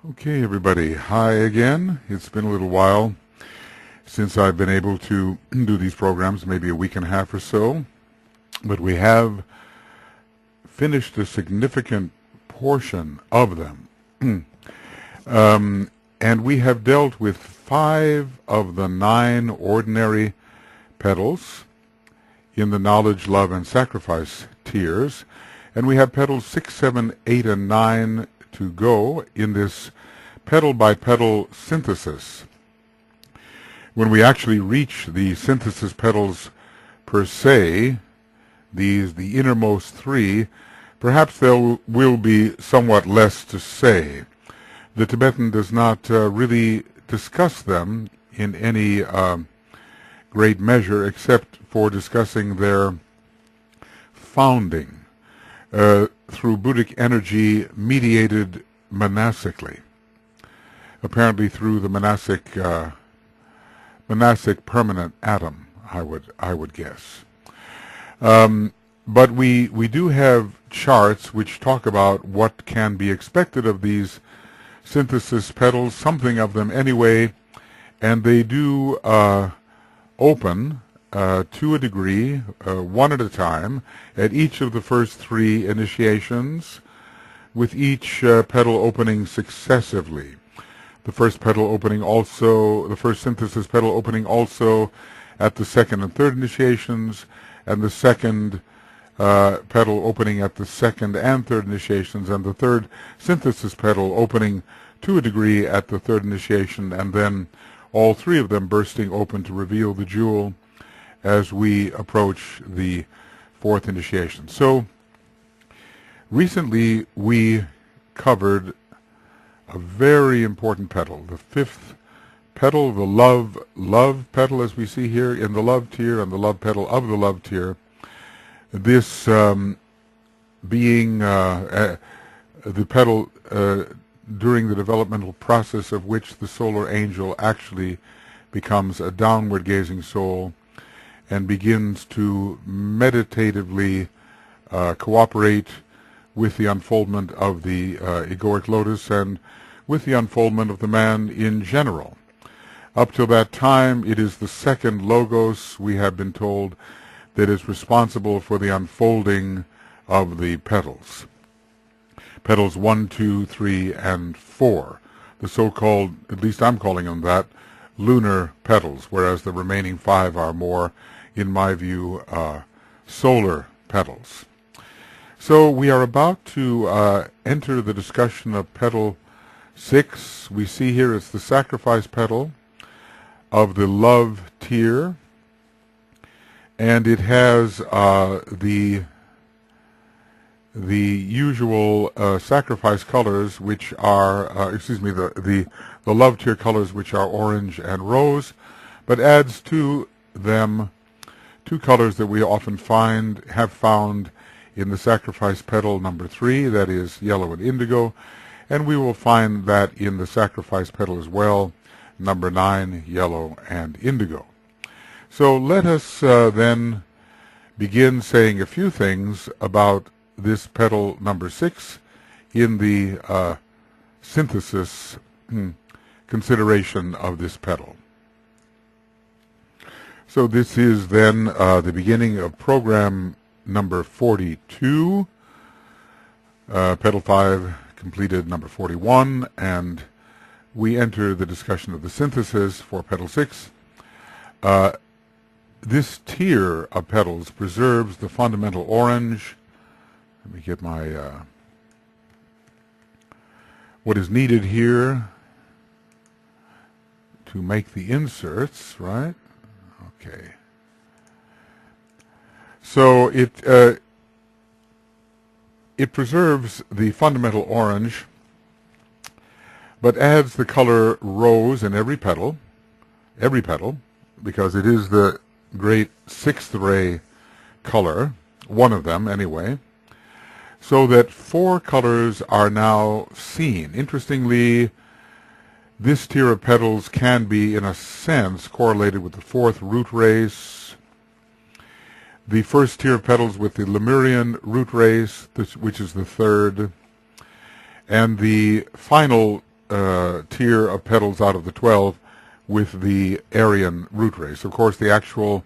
Okay, everybody. Hi again. It's been a little while since I've been able to do these programs, maybe a week and a half or so. But we have finished a significant portion of them. And we have dealt with 5 of the 9 ordinary petals in the knowledge, love, and sacrifice tiers. And we have petals 6, 7, 8, and 9 to go in this petal-by-petal synthesis. When we actually reach the synthesis petals per se, the innermost 3, perhaps there will be somewhat less to say. The Tibetan does not really discuss them in any great measure except for discussing their founding through Buddhic energy mediated monastically, apparently through the monastic permanent atom, I would guess. But we do have charts which talk about what can be expected of these synthesis petals, something of them anyway, and they do open to a degree, one at a time, at each of the first 3 initiations, with each petal opening successively. The first synthesis petal opening also at the 2nd and 3rd initiations, and the second petal opening at the 2nd and 3rd initiations, and the 3rd synthesis petal opening to a degree at the 3rd initiation, and then all 3 of them bursting open to reveal the jewel as we approach the 4th initiation. So recently we covered a very important petal, the 5th petal, the love petal, as we see here in the love tier, and the love petal of the love tier. This being the petal during the developmental process of which the solar angel actually becomes a downward gazing soul and begins to meditatively cooperate with the unfoldment of the egoic lotus and with the unfoldment of the man in general. Up till that time, it is the 2nd logos, we have been told, that is responsible for the unfolding of the petals. Petals 1, 2, 3, and 4, the so-called, at least I'm calling them that, lunar petals, whereas the remaining 5 are more, in my view, solar petals. So we are about to enter the discussion of petal 6. We see here it's the sacrifice petal of the love tier, and it has the usual sacrifice colors, which are, the love tier colors, which are orange and rose, but adds to them 2 colors that we often have found in the sacrifice petal number 3, that is yellow and indigo, and we will find that in the sacrifice petal as well, number 9, yellow and indigo. So let us then begin saying a few things about this petal number 6 in the synthesis consideration of this petal. So this is then the beginning of program number 42, petal 5 completed number 41, and we enter the discussion of the synthesis for petal 6. This tier of petals preserves the fundamental orange. Let me get my what is needed here to make the inserts, right? Okay. So it preserves the fundamental orange, but adds the color rose in every petal, because it is the great 6th ray color, one of them anyway, so that 4 colors are now seen. Interestingly, this tier of petals can be, in a sense, correlated with the 4th root race, the first tier of petals with the Lemurian root race, which is the 3rd, and the final tier of petals out of the 12 with the Aryan root race. Of course, the actual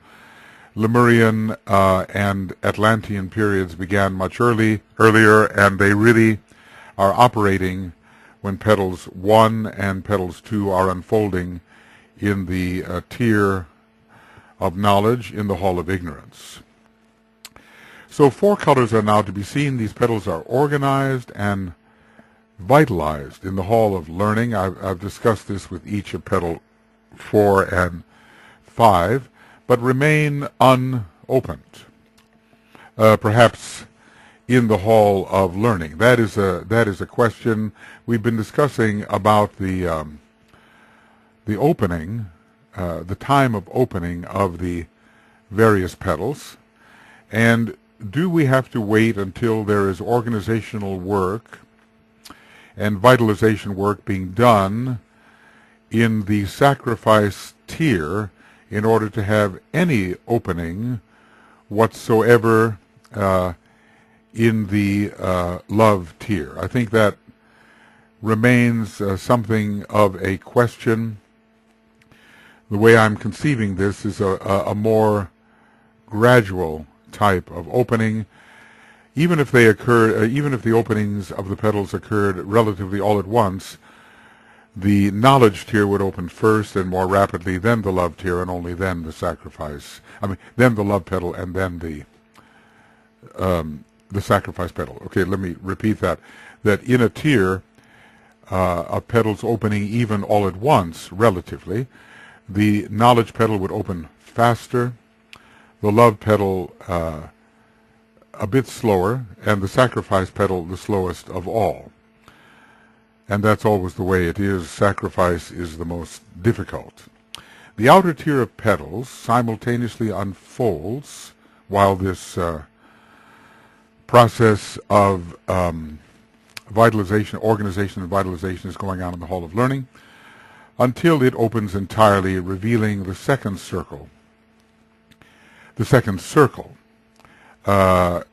Lemurian and Atlantean periods began much earlier, and they really are operating when petals 1 and petals 2 are unfolding in the tier of knowledge in the hall of ignorance. So 4 colors are now to be seen. These petals are organized and vitalized in the hall of learning. I've discussed this with each of petal 4 and 5, but remain unopened, perhaps in the hall of learning. That is a question we've been discussing about the opening, the time of opening of the various petals, and do we have to wait until there is organizational work and vitalization work being done in the sacrifice tier in order to have any opening whatsoever in the love tier? I think that remains something of a question. The way I'm conceiving this is a more gradual type of opening. Even if they occur, even if the openings of the petals occurred relatively all at once, the knowledge tier would open first and more rapidly, then the love tier, and only then the sacrifice. Then the love petal, and then the sacrifice petal. Okay, let me repeat that. That in a tier of petals opening even all at once, relatively, the knowledge petal would open faster, the love petal a bit slower, and the sacrifice petal the slowest of all. And that's always the way it is. Sacrifice is the most difficult. The outer tier of petals simultaneously unfolds while this process of vitalization, organization and vitalization is going on in the Hall of Learning, until it opens entirely, revealing the second circle. The second circle of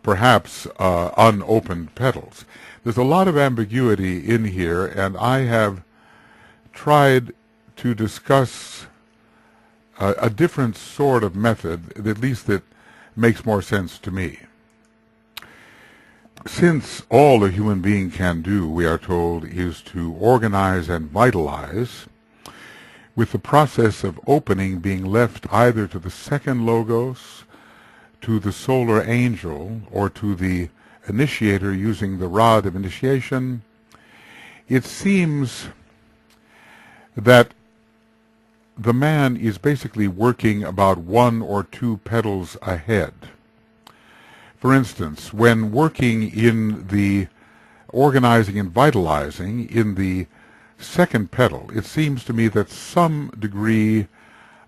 perhaps unopened petals. There's a lot of ambiguity in here, and I have tried to discuss a different sort of method, at least that makes more sense to me. Since all a human being can do, we are told, is to organize and vitalize, with the process of opening being left either to the second logos, to the solar angel, or to the initiator using the rod of initiation, it seems that the man is basically working about 1 or 2 petals ahead. For instance, when working in the organizing and vitalizing in the second petal, it seems to me that some degree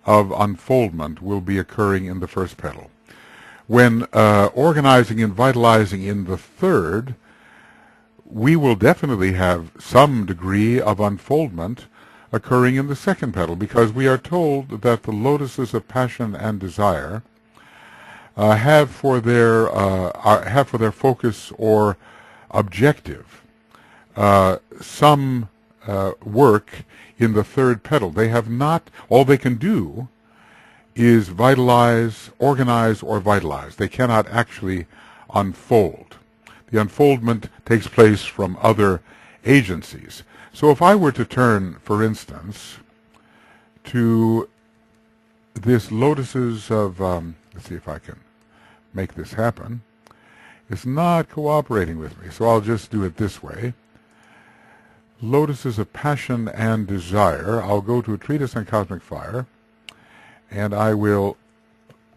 of unfoldment will be occurring in the first petal. When organizing and vitalizing in the third, we will definitely have some degree of unfoldment occurring in the second petal, because we are told that the lotuses of passion and desire have for their focus or objective some work in the third petal. They have not, all they can do is vitalize, organize, or vitalize. They cannot actually unfold. The unfoldment takes place from other agencies. So if I were to turn, for instance, to this lotuses of, let's see if I can make this happen. It's not cooperating with me, so I'll just do it this way. Lotuses of passion and desire. I'll go to a treatise on cosmic fire, and I will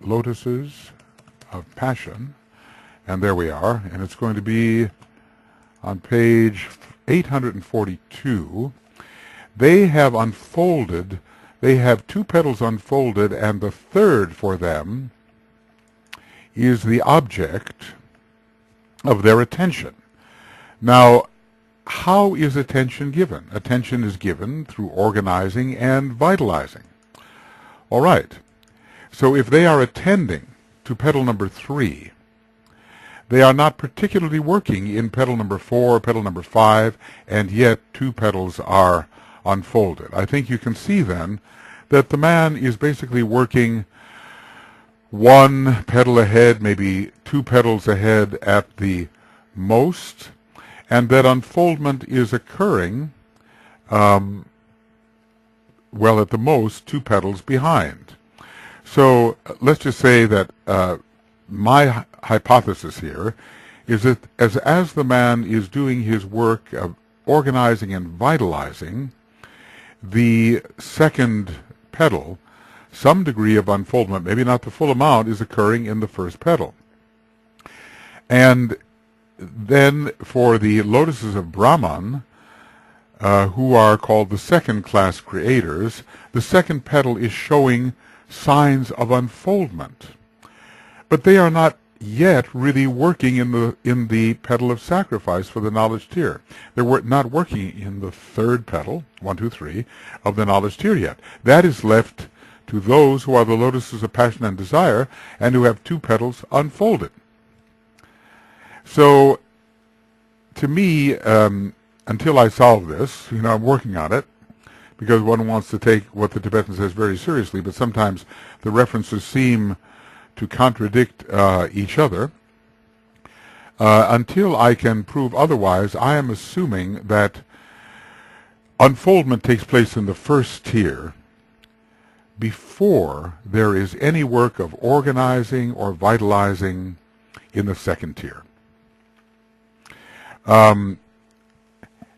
lotuses of passion, and there we are, and it's going to be on page 842. They have unfolded, they have 2 petals unfolded, and the third for them is the object of their attention. Now, how is attention given? Attention is given through organizing and vitalizing. All right. So if they are attending to petal number 3, they are not particularly working in petal number 4, petal number 5, and yet 2 petals are unfolded. I think you can see then that the man is basically working 1 petal ahead, maybe 2 petals ahead at the most, and that unfoldment is occurring, well, at the most, 2 petals behind. So let's just say that my hypothesis here is that as the man is doing his work of organizing and vitalizing, the second petal, some degree of unfoldment, maybe not the full amount, is occurring in the first petal. And then for the lotuses of Brahman, who are called the second-class creators, the second petal is showing signs of unfoldment. But they are not yet really working in the petal of sacrifice for the knowledge tier. They're not working in the third petal, 1, 2, 3, of the knowledge tier yet. That is left to those who are the lotuses of passion and desire and who have 2 petals unfolded. So, to me, until I solve this, I'm working on it, because one wants to take what the Tibetan says very seriously, but sometimes the references seem to contradict each other. Until I can prove otherwise, I am assuming that unfoldment takes place in the first tier before there is any work of organizing or vitalizing in the second tier. And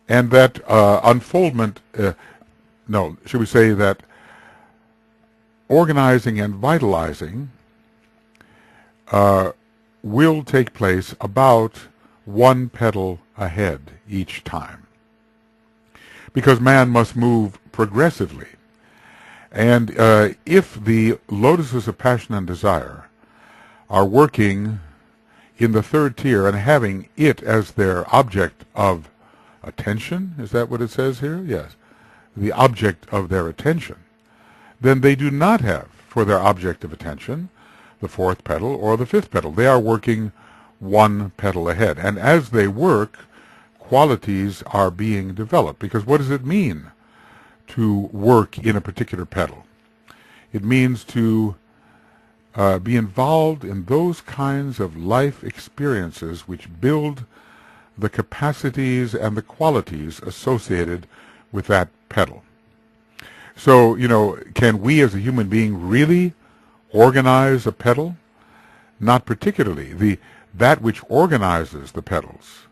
that unfoldment, should we say that organizing and vitalizing will take place about 1 petal ahead each time, because man must move progressively. And if the lotuses of passion and desire are working in the third tier and having it as their object of attention, is that what it says here? Yes, the object of their attention, then they do not have for their object of attention the 4th petal or the 5th petal. They are working 1 petal ahead. And as they work, qualities are being developed. Because what does it mean to work in a particular petal? It means to be involved in those kinds of life experiences which build the capacities and the qualities associated with that petal. So, can we as a human being really organize a petal? Not particularly. That which organizes the petals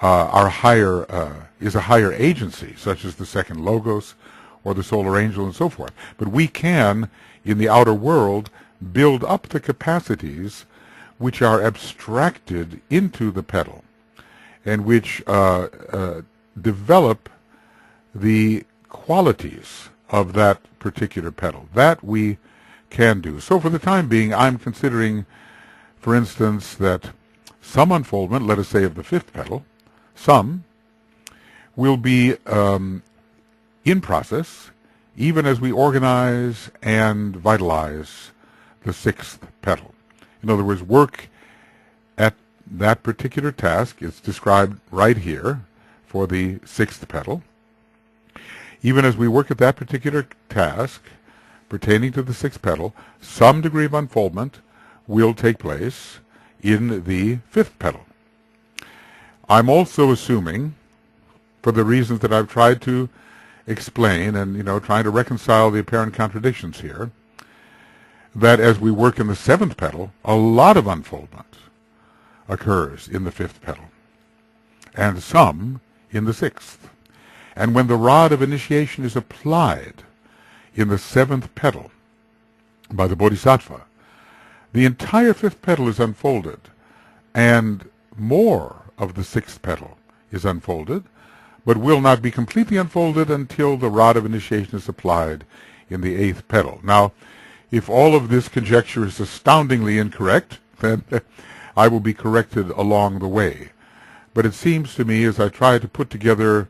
is a higher agency, such as the second logos or the solar angel and so forth. But we can, in the outer world, build up the capacities which are abstracted into the petal and which develop the qualities of that particular petal. That we can do. So for the time being, I'm considering, for instance, that some unfoldment, let us say of the 5th petal, some will be in process even as we organize and vitalize the 6th petal. In other words, work at that particular task. It's described right here for the 6th petal. Even as we work at that particular task pertaining to the 6th petal, some degree of unfoldment will take place in the 5th petal. I'm also assuming, for the reasons that I've tried to explain and, trying to reconcile the apparent contradictions here, that as we work in the 7th petal, a lot of unfoldment occurs in the 5th petal, and some in the 6th. And when the rod of initiation is applied in the 7th petal by the Bodhisattva, the entire 5th petal is unfolded, and more of the 6th petal is unfolded, but will not be completely unfolded until the rod of initiation is applied in the 8th petal. Now, if all of this conjecture is astoundingly incorrect, then I will be corrected along the way. But it seems to me, as I try to put together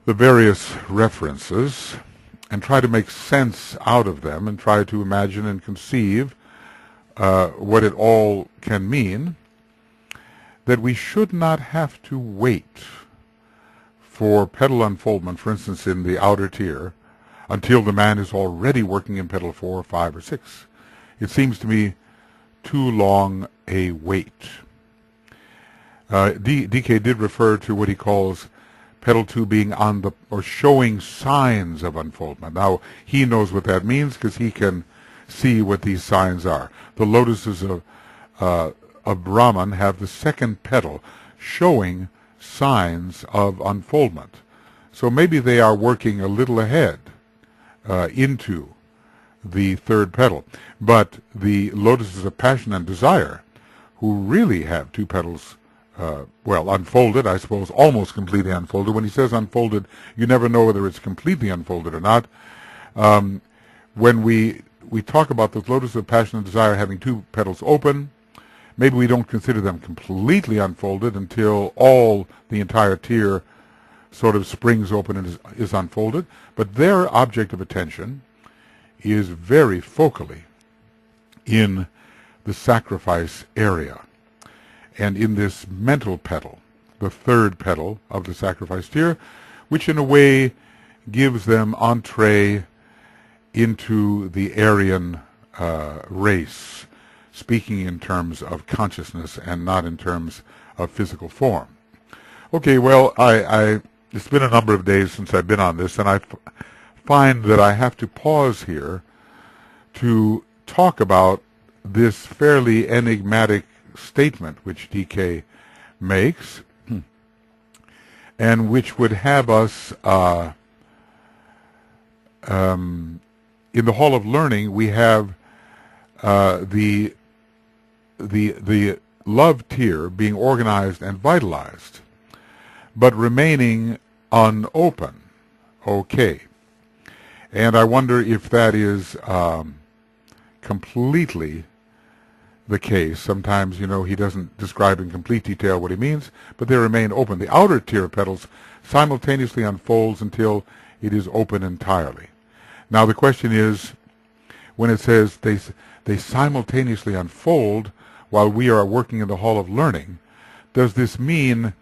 the various references and try to make sense out of them and try to imagine and conceive what it all can mean, that we should not have to wait for petal unfoldment, for instance, in the outer tier, until the man is already working in petal 4, 5, or 6. It seems to me too long a wait. DK did refer to what he calls petal 2 being on the, or showing signs of unfoldment. Now, he knows what that means because he can see what these signs are. The lotuses of Brahman have the second petal showing signs of unfoldment. So maybe they are working a little ahead into the third petal. But the lotuses of passion and desire, who really have two petals, well, unfolded, I suppose, almost completely unfolded. When he says unfolded, you never know whether it's completely unfolded or not. When we talk about the lotuses of passion and desire having two petals open, maybe we don't consider them completely unfolded until the entire tier sort of springs open and is unfolded. But their object of attention is very focally in the sacrifice area. And in this mental petal, the third petal of the sacrifice tier, which in a way gives them entree into the Aryan race, speaking in terms of consciousness and not in terms of physical form. Okay, well, it's been a number of days since I've been on this, and I find that I have to pause here to talk about this fairly enigmatic statement which DK makes, and which would have us in the Hall of Learning. We have the love tier being organized and vitalized, but remaining unopen. Okay. And I wonder if that is completely the case. Sometimes, he doesn't describe in complete detail what he means, but they remain open. The outer tier of petals simultaneously unfolds until it is open entirely. Now the question is, when it says they simultaneously unfold while we are working in the Hall of Learning, does this mean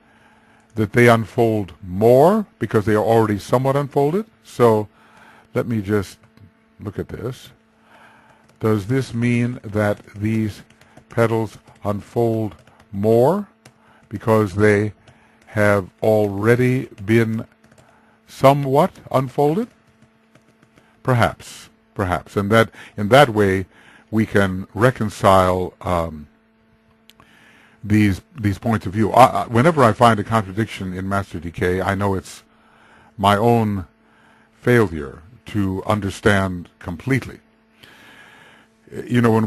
that they unfold more because they are already somewhat unfolded? So let me just look at this. Does this mean that these petals unfold more because they have already been somewhat unfolded? Perhaps. And that in that way we can reconcile these points of view. Whenever I find a contradiction in Master Decay, I know it's my own failure to understand completely. When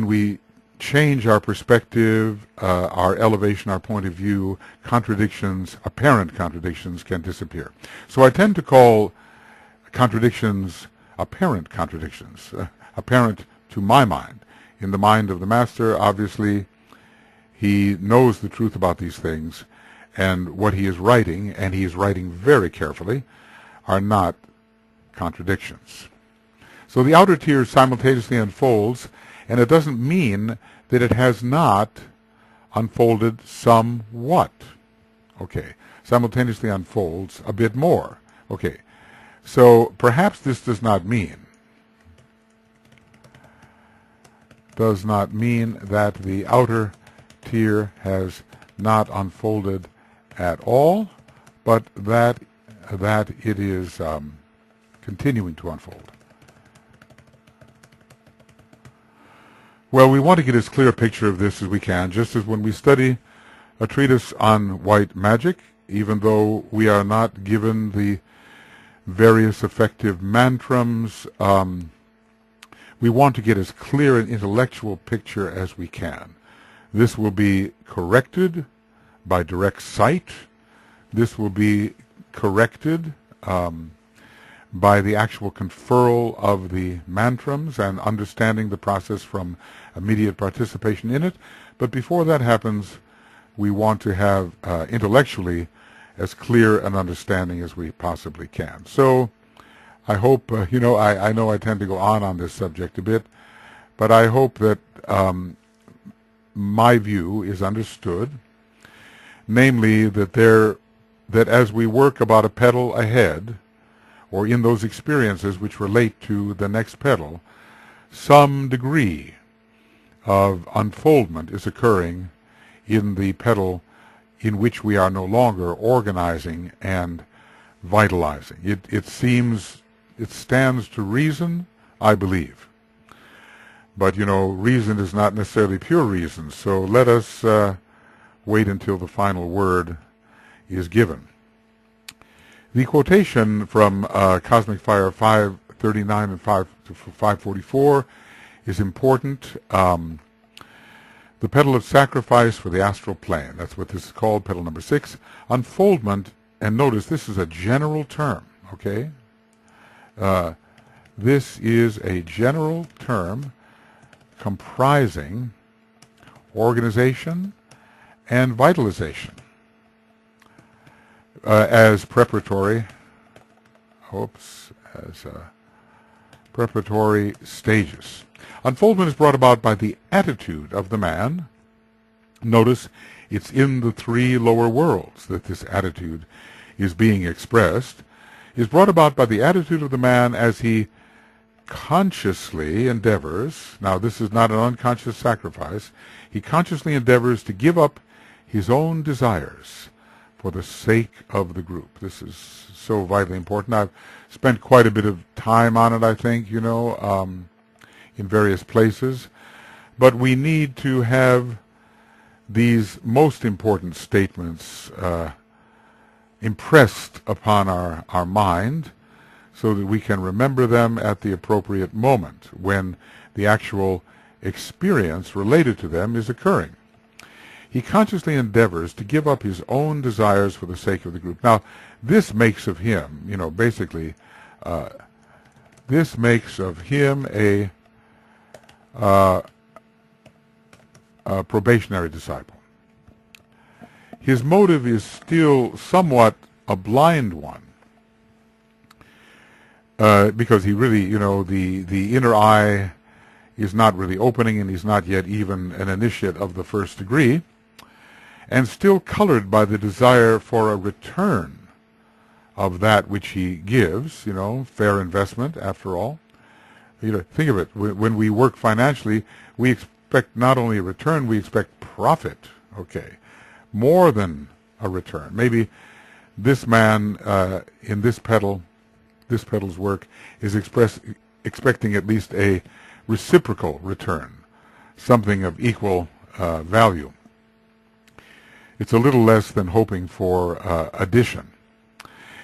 we change our perspective, our elevation, our point of view, apparent contradictions can disappear. So I tend to call contradictions apparent contradictions, apparent to my mind. In the mind of the Master, obviously, he knows the truth about these things, and what he is writing, and he is writing very carefully, are not contradictions. So the outer tier simultaneously unfolds, and it doesn't mean that it has not unfolded somewhat. Okay, simultaneously unfolds a bit more. Okay, so perhaps this does not mean that the outer tier has not unfolded at all, but that it is continuing to unfold. Well, we want to get as clear a picture of this as we can, just as when we study a treatise on white magic, even though we are not given the various effective mantrams, we want to get as clear an intellectual picture as we can. This will be corrected by direct sight. This will be corrected by the actual conferral of the mantrams and understanding the process from immediate participation in it. But before that happens, we want to have intellectually as clear an understanding as we possibly can. So I hope, I know I tend to go on this subject a bit, but I hope that my view is understood, namely that as we work about a petal ahead, or in those experiences which relate to the next petal, some degree of unfoldment is occurring in the petal in which we are no longer organizing and vitalizing. It stands to reason, I believe. But, reason is not necessarily pure reason, so let us wait until the final word is given. The quotation from Cosmic Fire 539 and 544 is important. The petal of sacrifice for the astral plane. That's what this is called, petal number 6. Unfoldment, and notice this is a general term, okay? This is a general term comprising organization and vitalization as preparatory stages. Unfoldment is brought about by the attitude of the man. Notice it's in the 3 lower worlds that this attitude is being expressed. Is brought about by the attitude of the man as he consciously endeavors, now this is not an unconscious sacrifice, he consciously endeavors to give up his own desires for the sake of the group. This is so vitally important. I've spent quite a bit of time on it, I think, in various places. But we need to have these most important statements impressed upon our mind so that we can remember them at the appropriate moment when the actual experience related to them is occurring. He consciously endeavors to give up his own desires for the sake of the group. Now, this makes of him, basically, this makes of him a probationary disciple. His motive is still somewhat a blind one, because he really, the inner eye is not really opening, and he's not yet even an initiate of the first degree, and still colored by the desire for a return of that which he gives, fair investment, after all. Think of it. When we work financially, we expect not only a return, we expect profit, okay, more than a return. Maybe this man in this petal's work is expecting at least a reciprocal return, something of equal value. It's a little less than hoping for addition.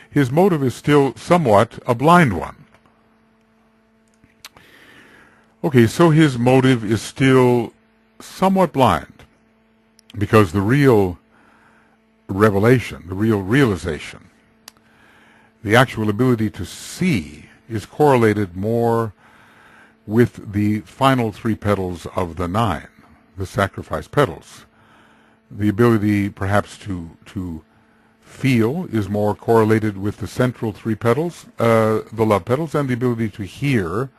His motive is still somewhat a blind one. Okay, so his motive is still somewhat blind, because the real revelation, the real realization, the actual ability to see is correlated more with the final 3 petals of the 9, the sacrifice petals. The ability perhaps to feel is more correlated with the central 3 petals, the love petals, and the ability to hear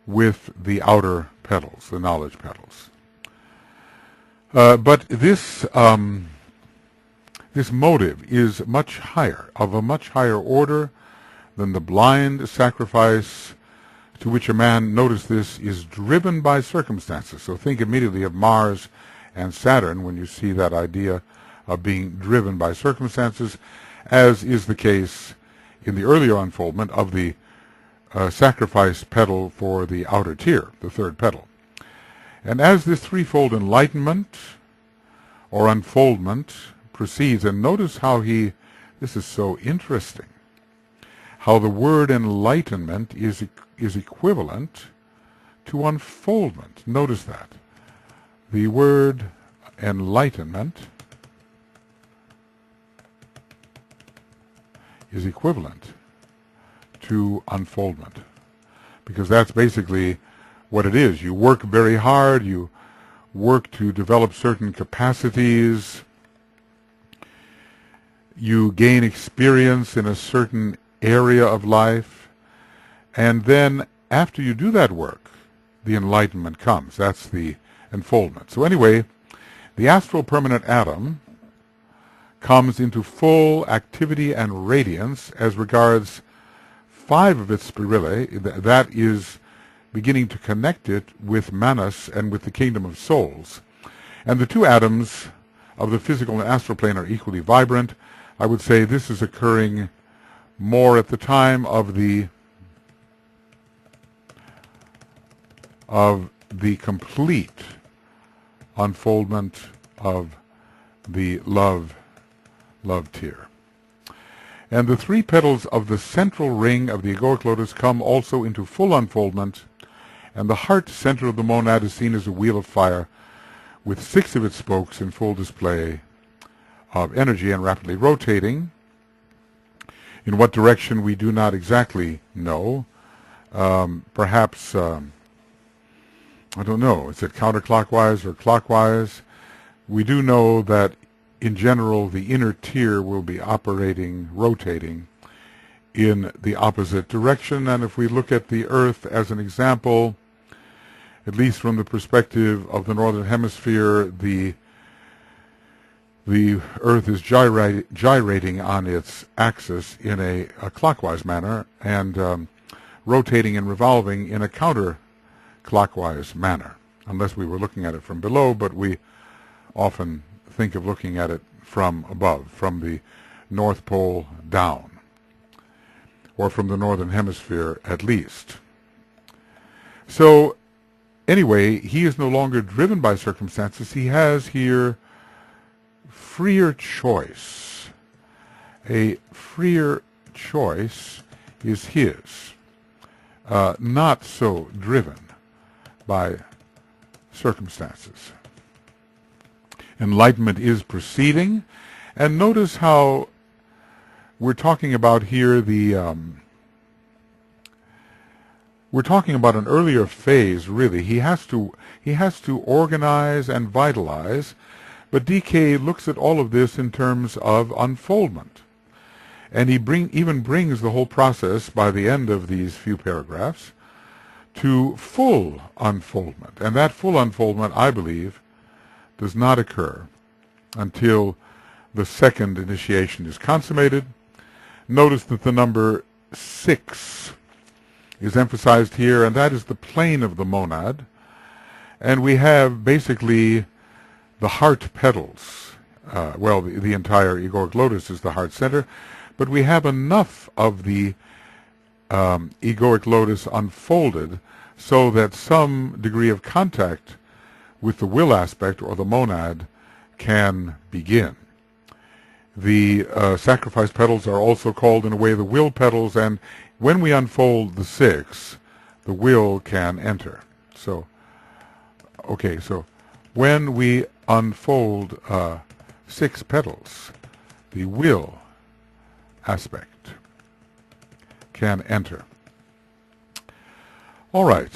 with the outer petals, the knowledge petals. But this motive is much higher, of a much higher order than the blind sacrifice to which a man, notice this, is driven by circumstances. So think immediately of Mars and Saturn when you see that idea of being driven by circumstances, as is the case in the earlier unfoldment of the sacrifice petal for the outer tier, the 3rd petal. And as this threefold enlightenment or unfoldment proceeds, and notice how this is so interesting, how the word enlightenment is equivalent to unfoldment. Notice that. The word enlightenment is equivalent to unfoldment, because that's basically what it is. You work very hard, you work to develop certain capacities, you gain experience in a certain area of life, and then after you do that work, the enlightenment comes. That's the unfoldment. So anyway, the astral permanent atom comes into full activity and radiance as regards 5 of its spirille, that is beginning to connect it with Manas and with the kingdom of souls. And the 2 atoms of the physical and astral plane are equally vibrant. I would say this is occurring more at the time of the complete unfoldment of the love tier. And the 3 petals of the central ring of the egoic lotus come also into full unfoldment, and the heart center of the monad is seen as a wheel of fire with 6 of its spokes in full display of energy and rapidly rotating. In what direction we do not exactly know. Perhaps, I don't know, is it counterclockwise or clockwise? We do know that in general the inner tier will be rotating in the opposite direction. And if we look at the Earth as an example, at least from the perspective of the northern hemisphere, the Earth is gyrating on its axis in a clockwise manner and rotating and revolving in a counterclockwise manner, unless we were looking at it from below, but we often think of looking at it from above, from the North Pole down, or from the northern hemisphere at least. So anyway, he is no longer driven by circumstances. He has here freer choice. A freer choice is his, not so driven by circumstances. Enlightenment is proceeding, and notice how we're talking about here we're talking about an earlier phase, really. He has to organize and vitalize, but DK looks at all of this in terms of unfoldment. And he even brings the whole process, by the end of these few paragraphs, to full unfoldment. And that full unfoldment, I believe, does not occur until the second initiation is consummated. Notice that the number 6 is emphasized here, and that is the plane of the monad. And we have basically the heart petals. The entire egoic lotus is the heart center, but we have enough of the egoic lotus unfolded so that some degree of contact with the will aspect or the monad can begin. The sacrifice petals are also called in a way the will petals, and when we unfold the 6, the will can enter. So when we unfold 6 petals, the will aspect can enter. All right.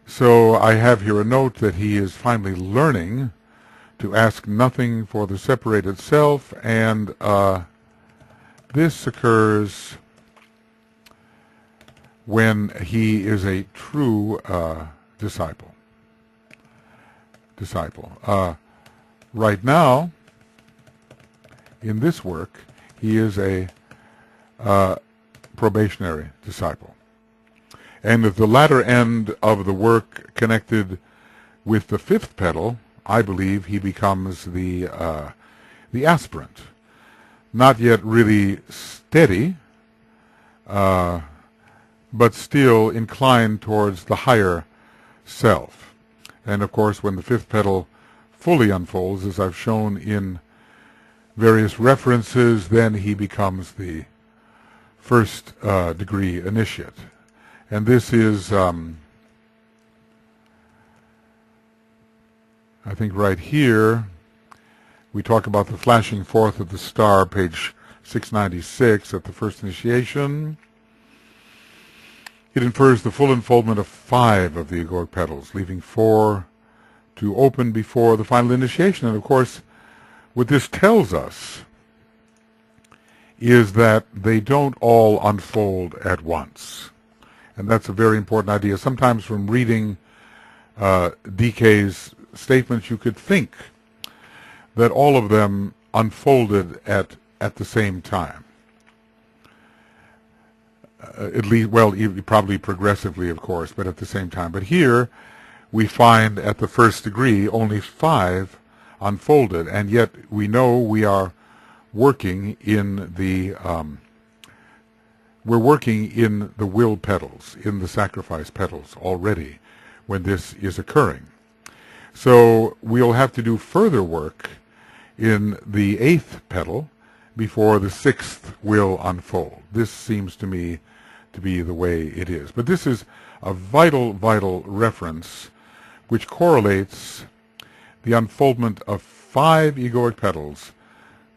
So I have here a note that he is finally learning to ask nothing for the separated self, and this occurs when he is a true disciple. Right now, in this work, he is a probationary disciple. And at the latter end of the work connected with the 5th petal, I believe he becomes the aspirant. Not yet really steady, but still inclined towards the higher self. And of course, when the 5th petal fully unfolds, as I've shown in various references, then he becomes the first degree initiate. And this is, I think right here, we talk about the flashing forth of the star, page 696, at the first initiation. It infers the full unfoldment of 5 of the egoic petals, leaving 4 to open before the final initiation. And of course, what this tells us is that they don't all unfold at once. And that's a very important idea. Sometimes from reading DK's statements, you could think that all of them unfolded at the same time. At least, well, probably progressively, of course, but at the same time. But here we find at the first degree only 5 unfolded, and yet we know we are working in the will petals, in the sacrifice petals already when this is occurring. So we'll have to do further work in the 8th petal before the 6th will unfold. This seems to me to be the way it is. But this is a vital reference which correlates the unfoldment of 5 egoic petals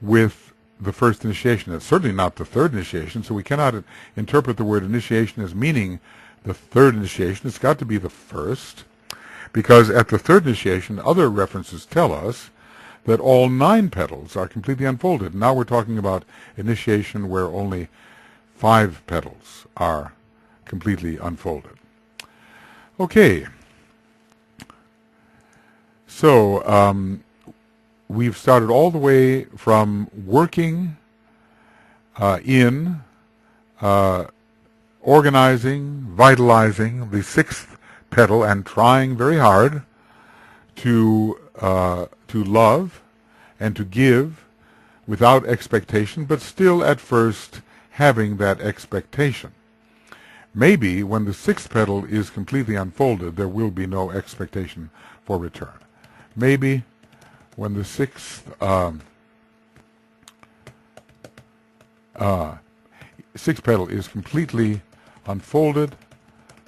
with the first initiation. It's certainly not the 3rd initiation, so we cannot interpret the word initiation as meaning the 3rd initiation. It's got to be the 1st, because at the 3rd initiation, other references tell us that all 9 petals are completely unfolded. Now we're talking about initiation where only 5 petals are completely unfolded. Okay. So we've started all the way from working in organizing, vitalizing the 6th petal and trying very hard to love and to give without expectation, but still at first having that expectation. Maybe when the 6th petal is completely unfolded, there will be no expectation for return. Maybe when the 6th petal is completely unfolded,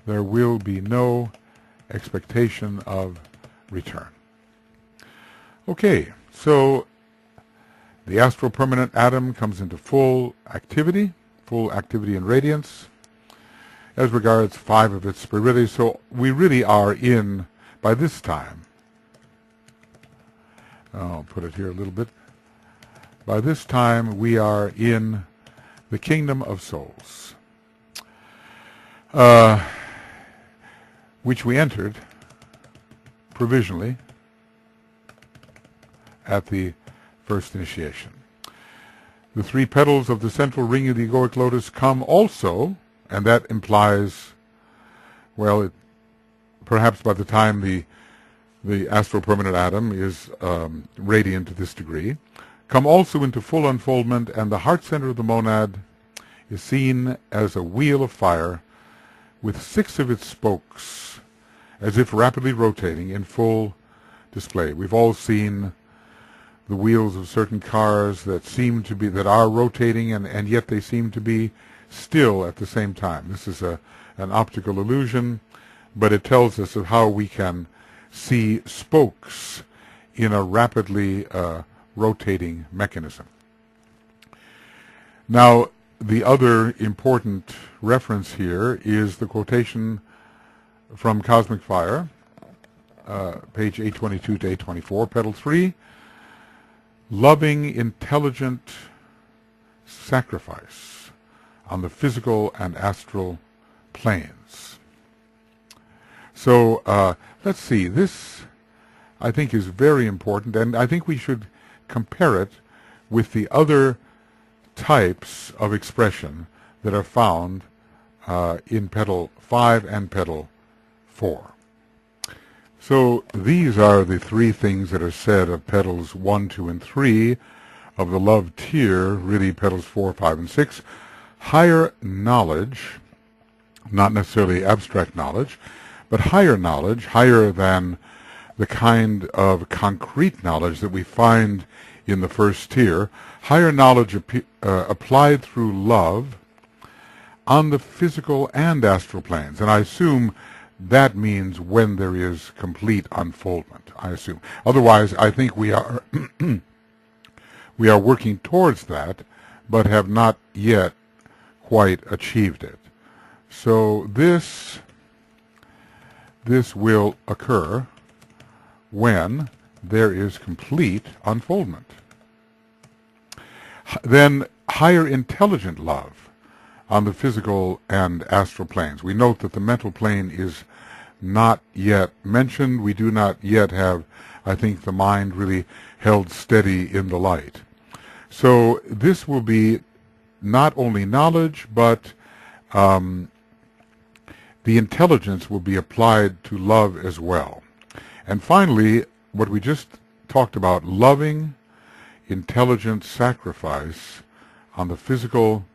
there will be no expectation of return. Okay, so the astral permanent atom comes into full activity and radiance as regards 5 of its spirituality. So we really are in, by this time, I'll put it here a little bit, by this time we are in the kingdom of souls, which we entered provisionally at the first initiation. The 3 petals of the central ring of the egoic lotus come also, and that implies, well, perhaps by the time the astral permanent atom is radiant to this degree, come also into full unfoldment, and the heart center of the monad is seen as a wheel of fire with 6 of its spokes as if rapidly rotating in full display. We've all seen the wheels of certain cars that seem to be, that are rotating, and yet they seem to be still at the same time. This is an optical illusion, but it tells us of how we can see spokes in a rapidly rotating mechanism. Now, the other important reference here is the quotation from Cosmic Fire, page 822 to 824, petal 3, loving, intelligent sacrifice on the physical and astral planes. So let's see, this I think is very important, and I think we should compare it with the other types of expression that are found in petal 5 and petal 4. So these are the 3 things that are said of petals 1, 2, and 3 of the love tier, really petals 4, 5, and 6. Higher knowledge, not necessarily abstract knowledge, but higher knowledge, higher than the kind of concrete knowledge that we find in the first tier, higher knowledge applied through love on the physical and astral planes. And I assume that means when there is complete unfoldment, I assume. Otherwise, I think we are we are working towards that, but have not yet quite achieved it. So this will occur when there is complete unfoldment. Then higher intelligent love on the physical and astral planes. We note that the mental plane is not yet mentioned. We do not yet have I think the mind really held steady in the light. So this will be not only knowledge, but the intelligence will be applied to love as well. And finally, what we just talked about, loving, intelligent sacrifice on the physical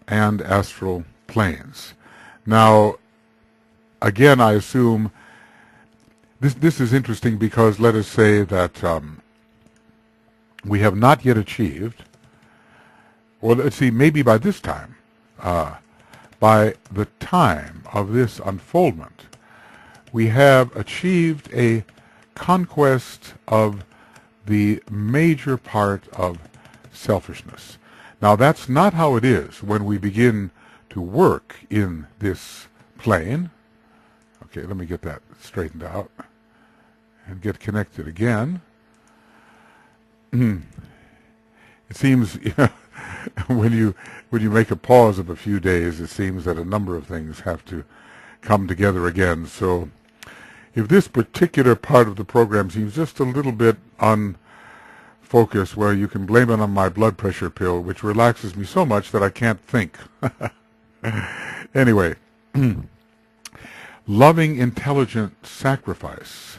and astral planes. Now, again, I assume this is interesting because let us say that we have not yet achieved, or let's see, maybe by this time, by the time of this unfoldment, we have achieved a conquest of the major part of selfishness. Now, that's not how it is when we begin to work in this plane. Okay, let me get that straightened out and get connected again. It seems when you make a pause of a few days, it seems that a number of things have to come together again. So if this particular part of the program seems just a little bit unfocused, well, you can blame it on my blood pressure pill, which relaxes me so much that I can't think. Anyway, loving, intelligent sacrifice.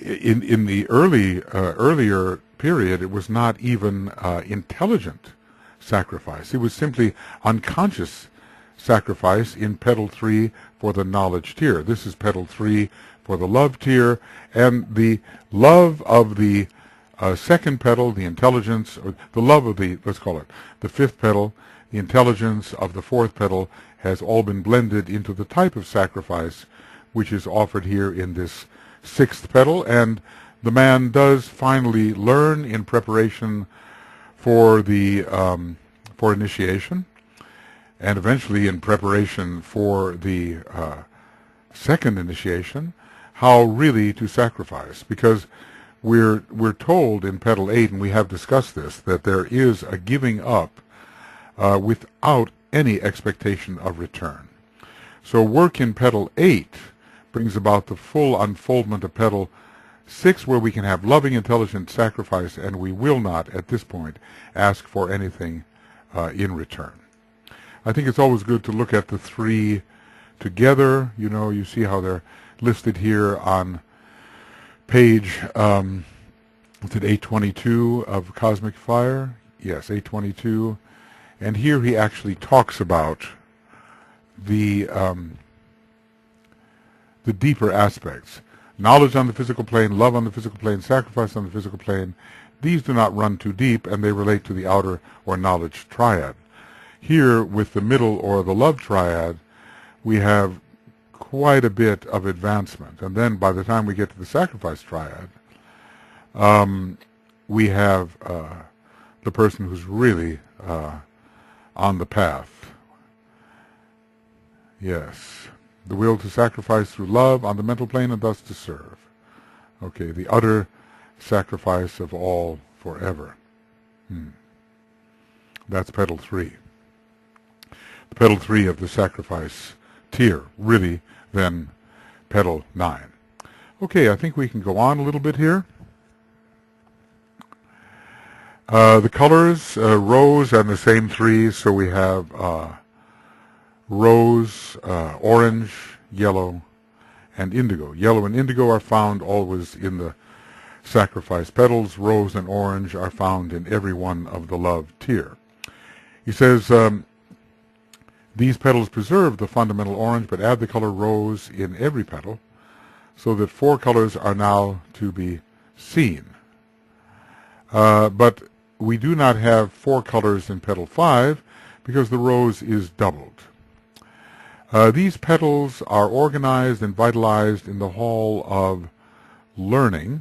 In the earlier period, it was not even intelligent sacrifice. It was simply unconscious sacrifice in Petal 3 for the knowledge tier. This is Petal 3 for the love tier, and the love of the second petal, the intelligence, or the love of the, let's call it, the fifth petal, the intelligence of the fourth petal has all been blended into the type of sacrifice which is offered here in this sixth petal, and the man does finally learn in preparation for the for initiation, and eventually in preparation for the second initiation, how really to sacrifice, because we're told in Petal 8, and we have discussed this, that there is a giving up without any expectation of return. So work in Petal 8 brings about the full unfoldment of Petal 6, where we can have loving, intelligent sacrifice, and we will not, at this point, ask for anything in return. I think it's always good to look at the three together. You know, you see how they're listed here on page, is it 822 of Cosmic Fire? Yes, 822. And here he actually talks about the deeper aspects. Knowledge on the physical plane, love on the physical plane, sacrifice on the physical plane. These do not run too deep, and they relate to the outer or knowledge triad. Here, with the middle or the love triad, we have quite a bit of advancement. And then by the time we get to the sacrifice triad, we have the person who's really on the path. Yes. The will to sacrifice through love on the mental plane and thus to serve. Okay, the utter sacrifice of all forever. That's Petal 3. The Petal 3 of the sacrifice tier, really, then Petal 9. Okay, I think we can go on a little bit here. The colors, rose and the same three, so we have rose, orange, yellow, and indigo. Yellow and indigo are found always in the sacrifice petals. Rose and orange are found in every one of the love tier. He says, these petals preserve the fundamental orange, but add the color rose in every petal, so that 4 colors are now to be seen. But we do not have 4 colors in Petal 5, because the rose is doubled. These petals are organized and vitalized in the hall of learning,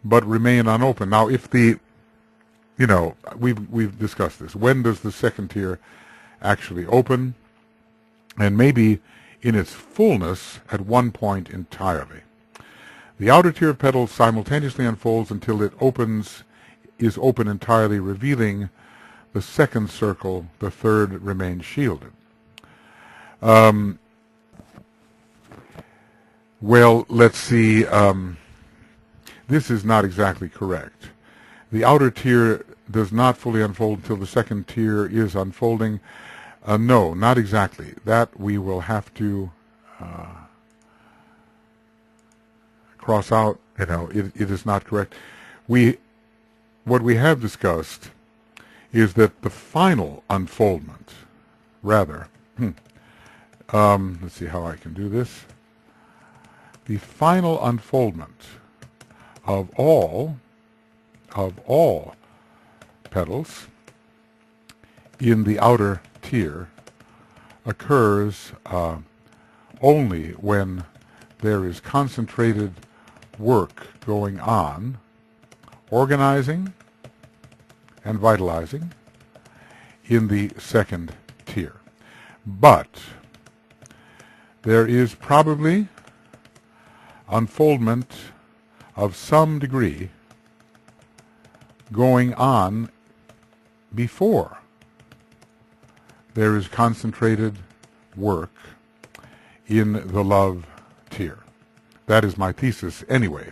but remain unopened. Now, if the, you know, we've discussed this. When does the second tier actually open? And maybe in its fullness at one point entirely. The outer tier of petals simultaneously unfolds until it is open entirely, revealing the second circle. The third remains shielded. Well, let's see. this is not exactly correct. The outer tier does not fully unfold until the second tier is unfolding. No, not exactly. That we will have to cross out. It is not correct. What we have discussed is that the final unfoldment, rather, let's see how I can do this. The final unfoldment of all petals in the outer tier occurs only when there is concentrated work going on, organizing and vitalizing in the second tier. But there is probably unfoldment of some degree going on before there is concentrated work in the love tier. That is my thesis anyway.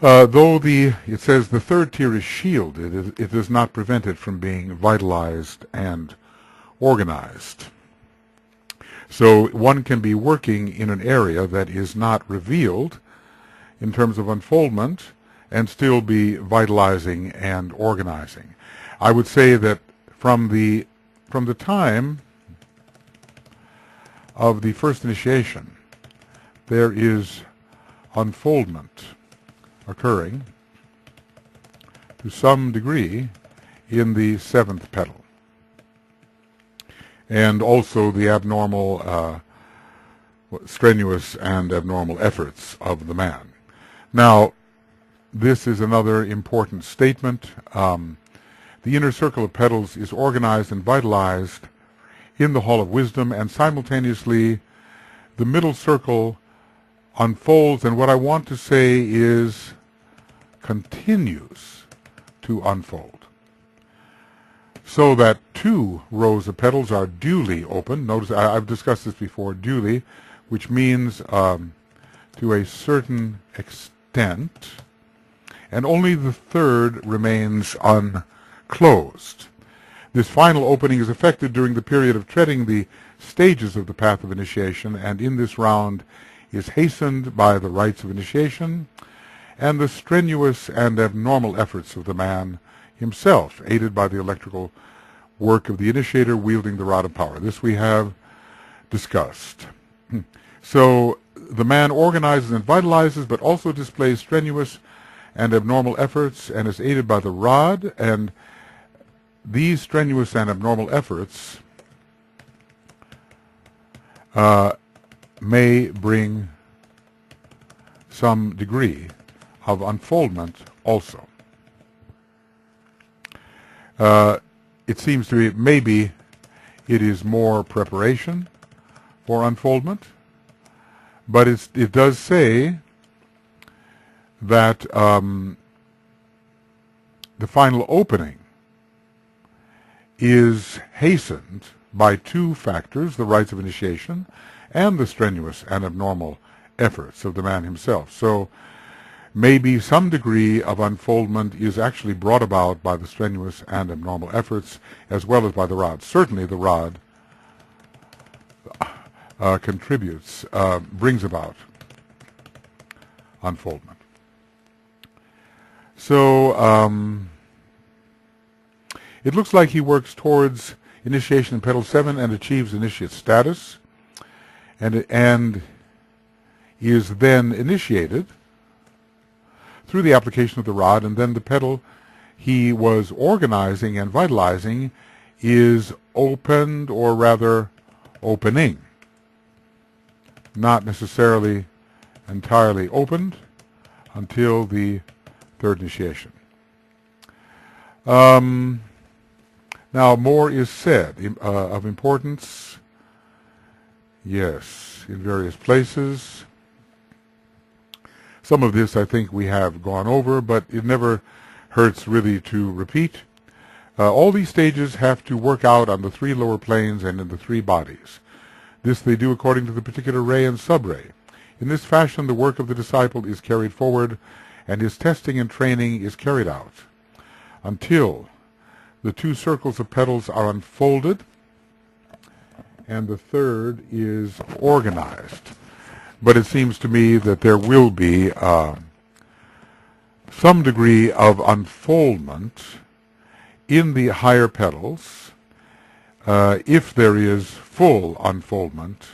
Though it says the third tier is shielded, it does not prevent it from being vitalized and organized. So one can be working in an area that is not revealed in terms of unfoldment and still be vitalizing and organizing. I would say that from the time of the first initiation, there is unfoldment occurring to some degree in the seventh petal, and also the abnormal, strenuous and abnormal efforts of the man. Now, this is another important statement. The inner circle of petals is organized and vitalized in the Hall of Wisdom, and simultaneously the middle circle unfolds, and what I want to say is continues to unfold, so that 2 rows of petals are duly open. Notice I've discussed this before, duly, which means to a certain extent, and only the third remains unclosed. This final opening is effected during the period of treading the stages of the path of initiation, and in this round is hastened by the rites of initiation and the strenuous and abnormal efforts of the man himself, aided by the electrical work of the initiator wielding the rod of power. This we have discussed. So the man organizes and vitalizes, but also displays strenuous and abnormal efforts and is aided by the rod, and these strenuous and abnormal efforts may bring some degree of unfoldment also. It seems to me maybe it is more preparation for unfoldment, but it does say that the final opening is hastened by 2 factors, the rites of initiation and the strenuous and abnormal efforts of the man himself. So maybe some degree of unfoldment is actually brought about by the strenuous and abnormal efforts as well as by the rod. Certainly the rod contributes, brings about unfoldment. So it looks like he works towards initiation in petal 7 and achieves initiate status, and is then initiated through the application of the rod, and then the petal he was organizing and vitalizing is opened, or rather opening. Not necessarily entirely opened until the third initiation. Now more is said of importance, yes, in various places. Some of this I think we have gone over, but it never hurts really to repeat. All these stages have to work out on the 3 lower planes and in the 3 bodies. This they do according to the particular ray and subray. In this fashion, the work of the disciple is carried forward, and his testing and training is carried out, until the two circles of petals are unfolded, and the third is organized. But it seems to me that there will be some degree of unfoldment in the higher petals if there is full unfoldment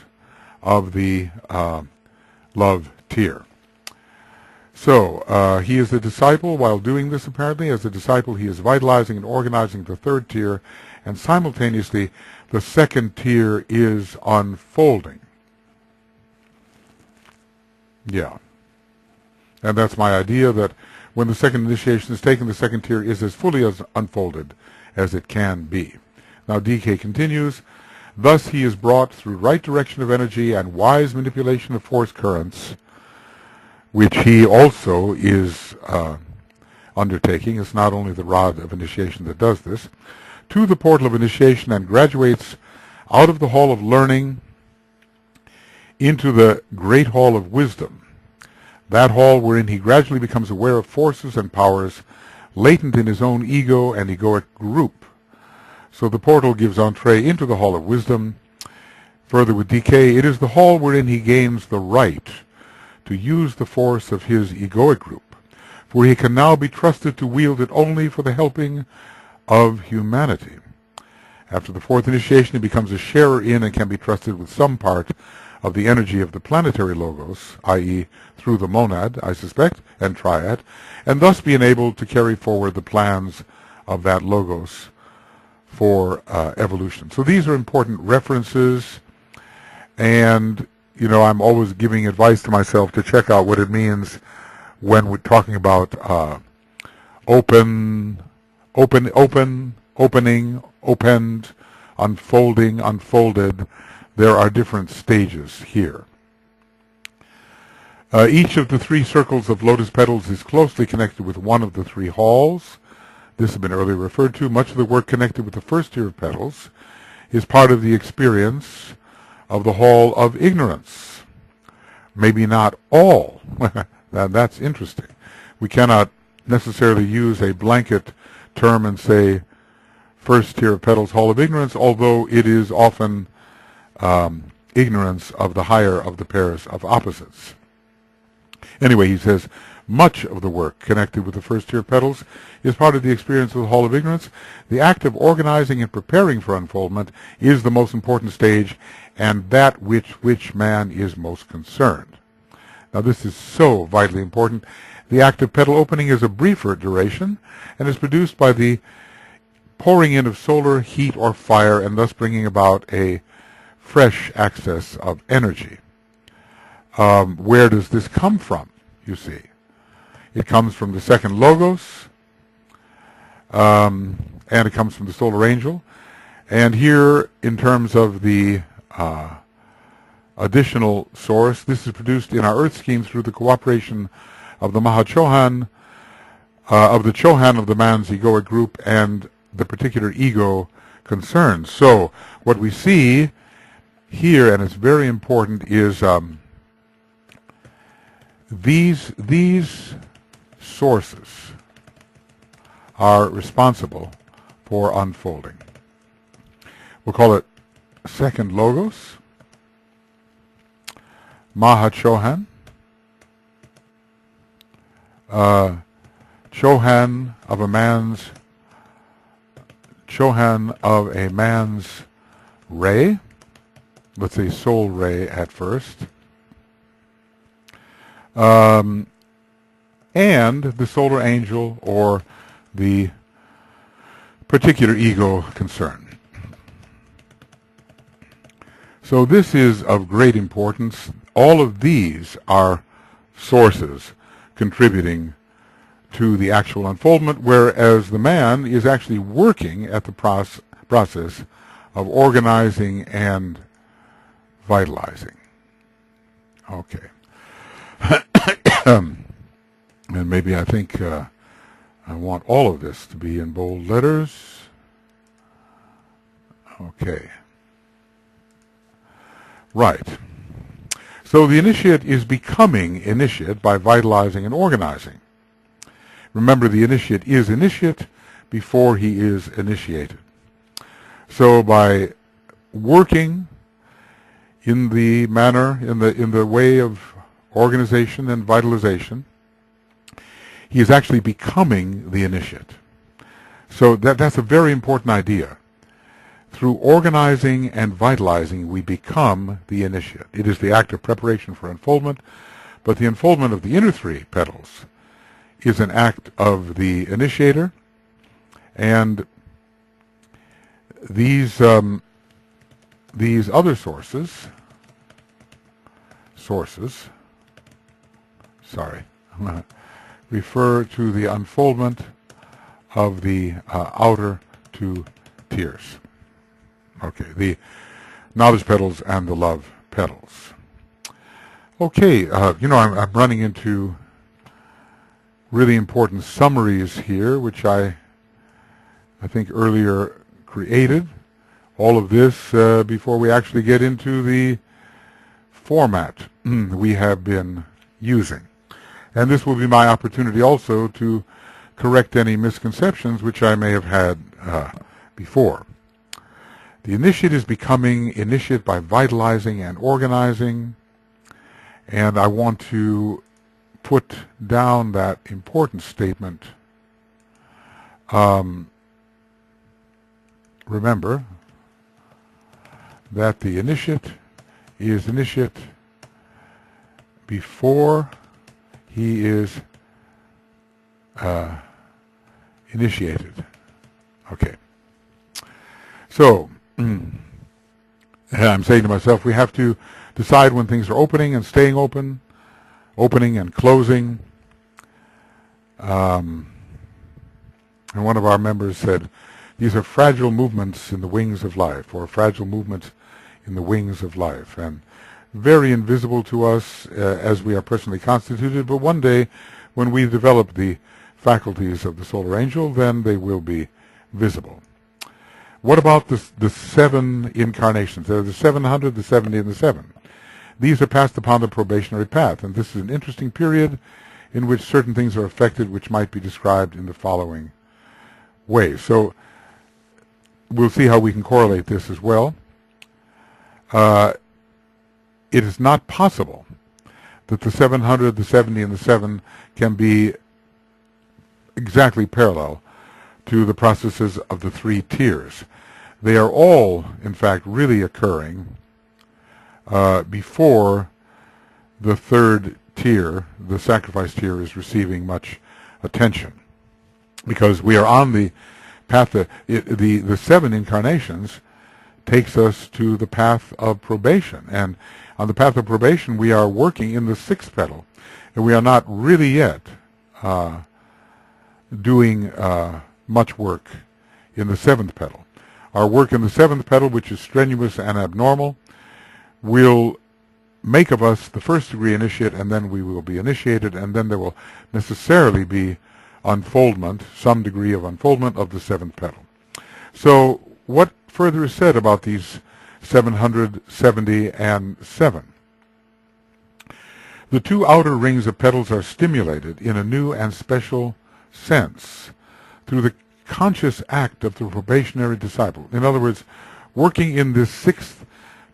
of the love tier. So he is the disciple. While doing this, apparently, as a disciple, he is vitalizing and organizing the third tier, and simultaneously the second tier is unfolding. Yeah. And that's my idea, that when the second initiation is taken, the second tier is as fully as unfolded as it can be. Now DK continues, thus he is brought through right direction of energy and wise manipulation of force currents, which he also is undertaking. It's not only the rod of initiation that does this, to the portal of initiation, and graduates out of the hall of learning into the great hall of wisdom, that hall wherein he gradually becomes aware of forces and powers latent in his own ego and egoic group. So the portal gives entree into the hall of wisdom. Further with DK, it is the hall wherein he gains the right to use the force of his egoic group, for he can now be trusted to wield it only for the helping of humanity. After the fourth initiation, he becomes a sharer in and can be trusted with some part of the energy of the planetary logos, i.e. through the monad, I suspect, and triad, and thus be enabled to carry forward the plans of that logos for evolution. So these are important references, and I'm always giving advice to myself to check out what it means when we're talking about opening, opened, unfolding, unfolded. There are different stages here. Each of the three circles of lotus petals is closely connected with one of the three halls. This has been earlier referred to. Much of the work connected with the first tier of petals is part of the experience of the hall of ignorance. Maybe not all. That's interesting. We cannot necessarily use a blanket term and say first tier of petals, hall of ignorance, although it is often ignorance of the higher of the pairs of opposites. Anyway, he says, much of the work connected with the first tier of petals is part of the experience of the hall of ignorance. The act of organizing and preparing for unfoldment is the most important stage, and that which man is most concerned. Now this is so vitally important. The act of petal opening is a briefer duration and is produced by the pouring in of solar heat or fire, and thus bringing about a fresh access of energy. Where does this come from, you see? It comes from the second logos, and it comes from the solar angel. And here, in terms of the additional source, this is produced in our earth scheme through the cooperation of the Mahachohan, of the Chohan of the man's egoic group, and the particular ego concerned. So what we see here, and it's very important, is these sources are responsible for unfolding. We'll call it second logos, Mahachohan, Chohan of a man's ray, let's say soul ray at first, and the solar angel, or the particular ego concern. So this is of great importance. All of these are sources contributing to the actual unfoldment, whereas the man is actually working at the process of organizing and vitalizing. Okay. And maybe I think I want all of this to be in bold letters. Okay. Right. So So the initiate is becoming initiate by vitalizing and organizing. Remember, the initiate is initiate before he is initiated. So by working in the manner, in the way of organization and vitalization, he is actually becoming the initiate. So that's a very important idea. Through organizing and vitalizing, we become the initiate. It is the act of preparation for unfoldment, but the unfoldment of the inner three petals is an act of the initiator, and these other sources, refer to the unfoldment of the outer two tiers. Okay, the knowledge petals and the love petals. Okay, I'm running into really important summaries here, which I think earlier created. All of this before we actually get into the format we have been using. And this will be my opportunity also to correct any misconceptions which I may have had before. The initiate is becoming initiate by vitalizing and organizing, and I want to put down that important statement. Remember that the initiate is initiate before he is initiated. Okay. So, I'm saying to myself, we have to decide when things are opening and staying open, opening and closing. And one of our members said, these are fragile movements in the wings of life, or fragile movements in the wings of life, and very invisible to us as we are presently constituted, but one day when we develop the faculties of the solar angel, then they will be visible. What about the 7 incarnations? There are the 700, the 70, and the 7. These are passed upon the probationary path, and this is an interesting period in which certain things are affected which might be described in the following way. So we'll see how we can correlate this as well. It is not possible that the 700, the 70, and the 7 can be exactly parallel to the processes of the 3 tiers. They are all, in fact, really occurring before the 3rd tier, the sacrifice tier, is receiving much attention, because we are on the path. The 7 incarnations takes us to the path of probation, and on the path of probation we are working in the 6th petal, and we are not really yet doing much work in the 7th petal. Our work in the 7th petal, which is strenuous and abnormal, will make of us the 1st degree initiate, and then we will be initiated, and then there will necessarily be unfoldment, some degree of unfoldment of the 7th petal. So what further is said about these 700, 70, and 7? The 2 outer rings of petals are stimulated in a new and special sense through the conscious act of the probationary disciple. In other words, working in this 6th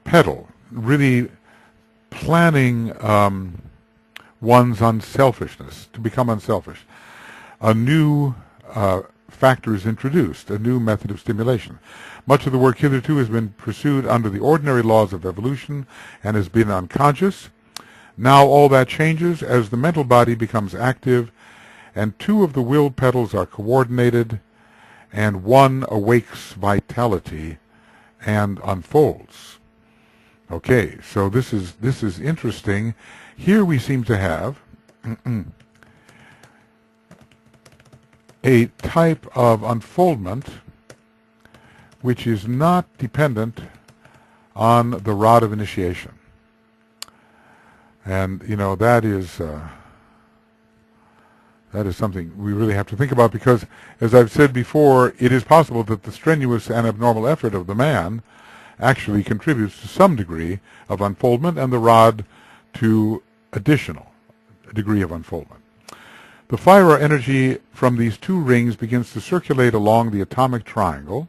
petal, really planning one's unselfishness, to become unselfish. A new factor is introduced, a new method of stimulation. Much of the work hitherto has been pursued under the ordinary laws of evolution and has been unconscious. Now all that changes as the mental body becomes active, and 2 of the will petals are coordinated, and 1 awakes vitality and unfolds. Okay, so this is interesting. Here we seem to have a type of unfoldment which is not dependent on the rod of initiation. And, that is something we really have to think about, because, as I've said before, it is possible that the strenuous and abnormal effort of the man actually contributes to some degree of unfoldment, and the rod to additional degree of unfoldment. The fire or energy from these two rings begins to circulate along the atomic triangle,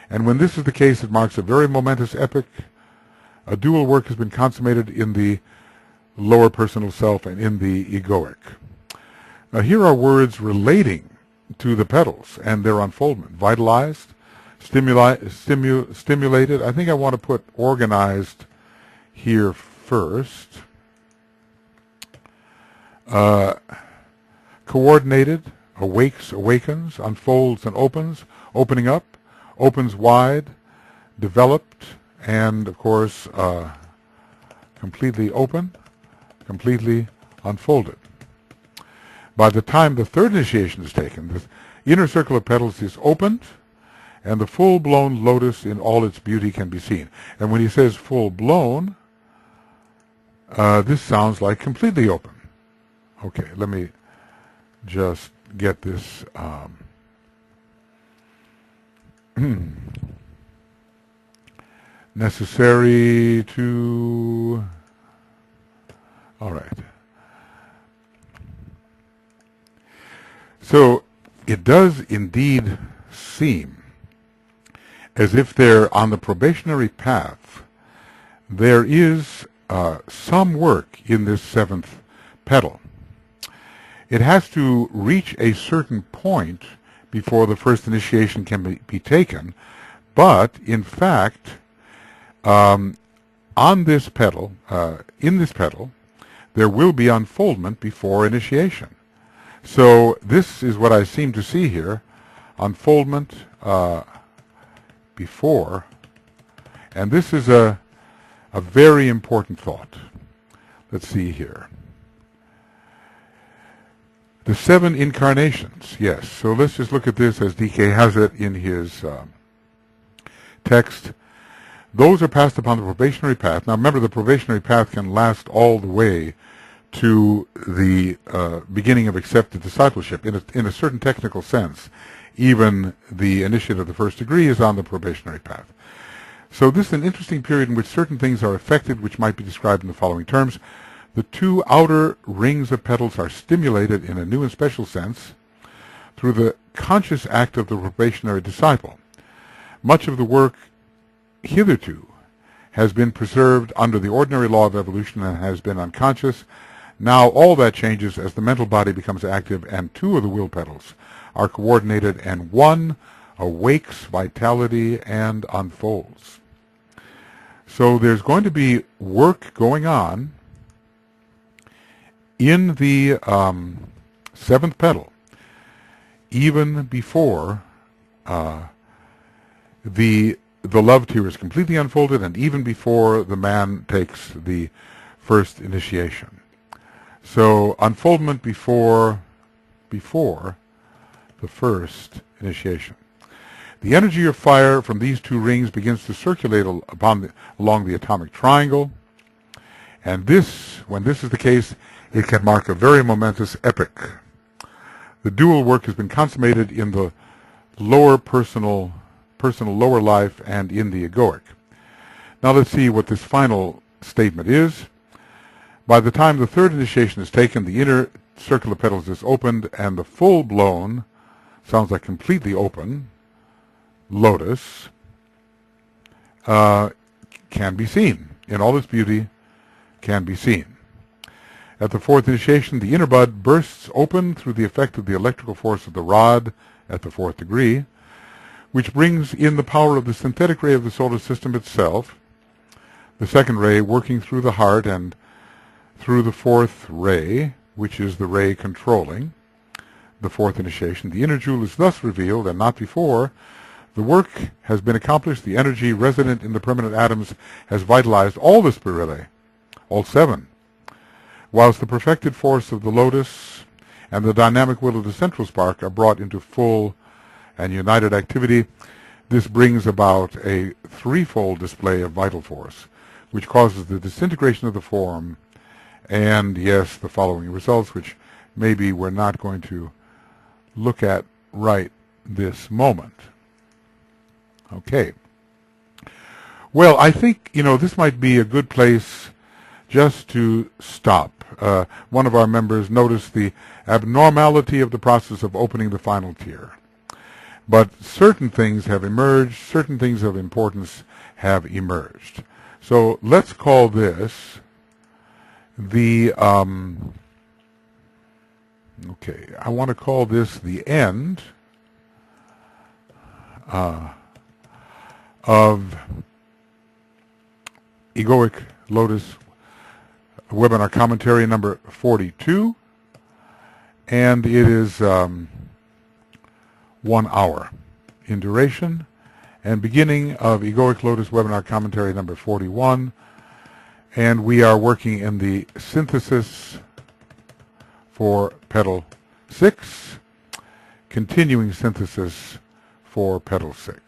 and when this is the case, it marks a very momentous epoch. A dual work has been consummated in the lower personal self and in the egoic. Now, here are words relating to the petals and their unfoldment. Vitalized, stimulated. I think I want to put organized here first. Coordinated, awakes, awakens, unfolds and opens, opening up, opens wide, developed, and of course completely open, completely unfolded. By the time the third initiation is taken, the inner circle of petals is opened, and the full-blown lotus in all its beauty can be seen. And when he says full-blown, this sounds like completely open. Okay, let me just get this. Necessary to. All right. So it does indeed seem as if they're on the probationary path. There is some work in this seventh petal. It has to reach a certain point before the first initiation can be taken, but in fact, on this petal, in this petal, there will be unfoldment before initiation. So this is what I seem to see here, unfoldment before, and this is a very important thought. Let's see here. The 7 incarnations, yes. So let's just look at this as DK has it in his text. Those are passed upon the probationary path. Now remember, the probationary path can last all the way to the beginning of accepted discipleship. In a certain technical sense, even the initiate of the first degree is on the probationary path. So this is an interesting period in which certain things are affected, which might be described in the following terms. The 2 outer rings of petals are stimulated in a new and special sense through the conscious act of the probationary disciple. Much of the work hitherto has been preserved under the ordinary law of evolution and has been unconscious. Now all that changes as the mental body becomes active, and 2 of the will petals are coordinated, and 1 awakes vitality and unfolds. So there's going to be work going on in the 7th petal, even before the love tier is completely unfolded, and even before the man takes the first initiation. So unfoldment before the first initiation. The energy of fire from these 2 rings begins to circulate along the atomic triangle, and when this is the case, it can mark a very momentous epoch. The dual work has been consummated in the lower personal lower life and in the egoic. Now let's see what this final statement is. By the time the third initiation is taken, the inner circle of petals is opened, and the full-blown, sounds like completely open, lotus can be seen. In all its beauty, can be seen. At the 4th initiation, the inner bud bursts open through the effect of the electrical force of the rod at the 4th degree, which brings in the power of the synthetic ray of the solar system itself, the 2nd ray working through the heart and through the 4th ray, which is the ray controlling the 4th initiation. The inner jewel is thus revealed, and not before. The work has been accomplished. The energy resident in the permanent atoms has vitalized all the spirale, all 7, whilst the perfected force of the lotus and the dynamic will of the central spark are brought into full and united activity. This brings about a 3-fold display of vital force, which causes the disintegration of the form, and yes, the following results, which maybe we're not going to look at right this moment. Okay. Well, I think, this might be a good place just to stop. One of our members noticed the abnormality of the process of opening the final tier. But certain things have emerged, certain things of importance have emerged. So let's call this the, okay, I want to call this the end of Egoic Lotus webinar commentary number 42, and it is 1 hour in duration, and beginning of Egoic Lotus webinar commentary number 41, and we are working in the synthesis for Petal 6, continuing synthesis for Petal 6.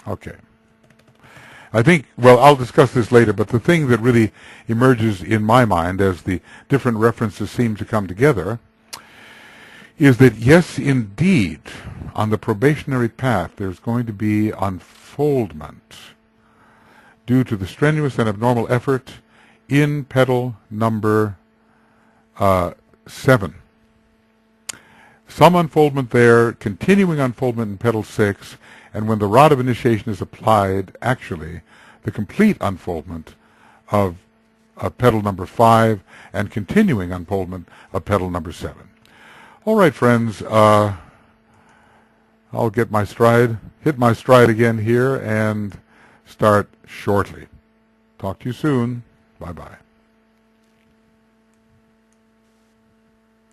Okay. I think, well, I'll discuss this later, but the thing that really emerges in my mind as the different references seem to come together is that, yes, indeed, on the probationary path, there's going to be unfoldment due to the strenuous and abnormal effort in petal number 7. Some unfoldment there, continuing unfoldment in petal 6, and when the rod of initiation is applied, actually, the complete unfoldment of petal number 5 and continuing unfoldment of petal number 7. All right, friends, I'll hit my stride again here and start shortly. Talk to you soon. Bye-bye.